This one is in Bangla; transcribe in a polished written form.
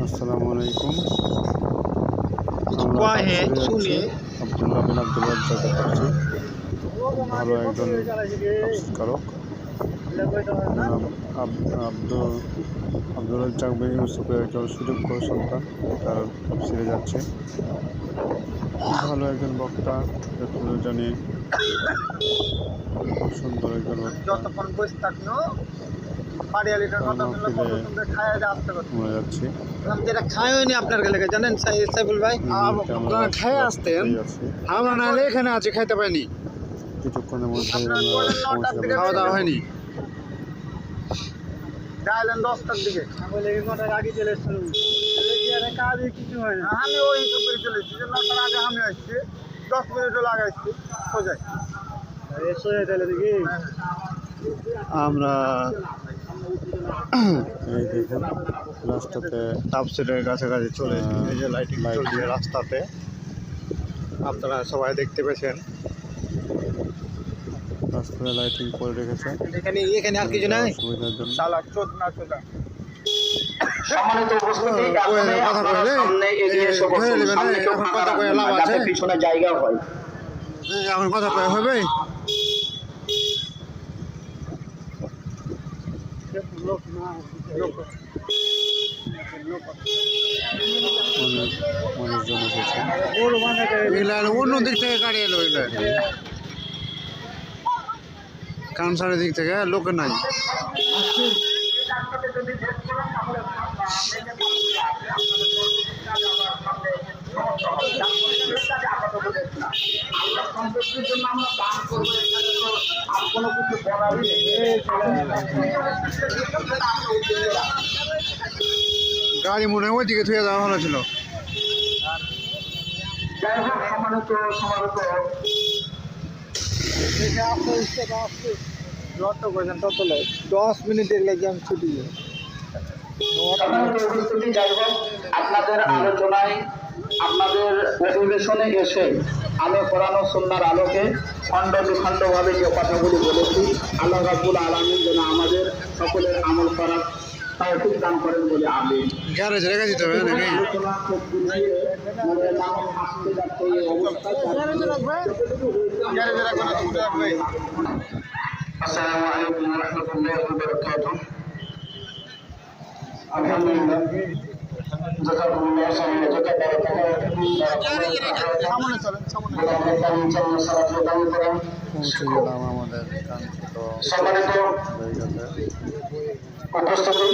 আসসালামু আলাইকুম। আব্দুল্লাহ বিন আব্দুল রাজ্জাকের পাচ্ছি। ভালো একজন তাফসীরকারক আব্দুল রাজ্জাক বিন ইউসুফের একজন সুযোগ্য সন্তান, তার তাফসীরে যাচ্ছে। ভালো একজন বক্তা, যতদূর জানি খুব সুন্দর একজন বক্তা। যেটা খায়নি আপনার গেলে জানেন সাইফুল ভাই, আপনারা খায় আসতেন, আমরা নাহলে এখানে আছি খাইতে পাইনি, কিছুক্ষণের মধ্যে খাওয়া দাওয়া হয়নি। দশটার দিকে আগে চলে কাজে কিছু হয় না। আমি ওই হিসাব করে চলে এসেছি যে 9টার আগে আমি আসছি, 10 মিনিটও লাগাইছি সোজাই সোজাই তাহলে দেখি আমরা এই দেখুন রাস্তাতে তাফসীরের কাছাকাছি চলে এসেছি। এই যে লাইটিং চলছে রাস্তাতে, আপনারা সবাই দেখতে পেয়েছেন। রাস্তায় লাইটিং করে রেখেছে এখানে আর কিছু নাই, সুবিধার জন্য। সম্মানিত উপস্থিতি, সামনে এগিয়ে এসে বসুন, সামনে কেউ ফাঁকা রাখবেন না, যাতে পিছনে জায়গা হয়। আমার কথা কয় হবে। অনেক মানুষজন এসেছে। অন্য দিক থেকে গাড়ি এলো, কানসারের দিক থেকে লোক নাই। গাড়ি মনে হয় ওইদিকে থুয়ে যাওয়া ভালো ছিল। যাই হোক, সম্মানিত সমাগত, দশ মিনিটের লেগে আমি ছুটি সম্মানিত উপস্থিতি, যাই হোক, আপনাদের আলোচনায়, আপনাদের অধিবেশনে এসে আলো করানো সুন্নাহর আলোকে খণ্ড বিখণ্ডভাবে যে কথাগুলি বলেছি, আল্লাহ রাব্বুল আলামিন যেন আমাদের সকলের আমল করার তৌফিক দান করেন বলে আমিন। গ্যারেজ রেখে দিতে হবে নাকি? আলোচনা খুব বুঝিয়ে মনে নাম আসতে যাচ্ছে এই অবস্থায়। আসসালামু আলাইকুম ওয়া রাহমাতুল্লাহি ওয়া বারাকাতুহু। আলহামদুলিল্লাহ, জাযাকুমুল্লাহু খাইরান, পৌঁছে গেলাম আমাদের কাঙ্ক্ষিত সম্মানিত জায়গাতে। উপস্থিতি,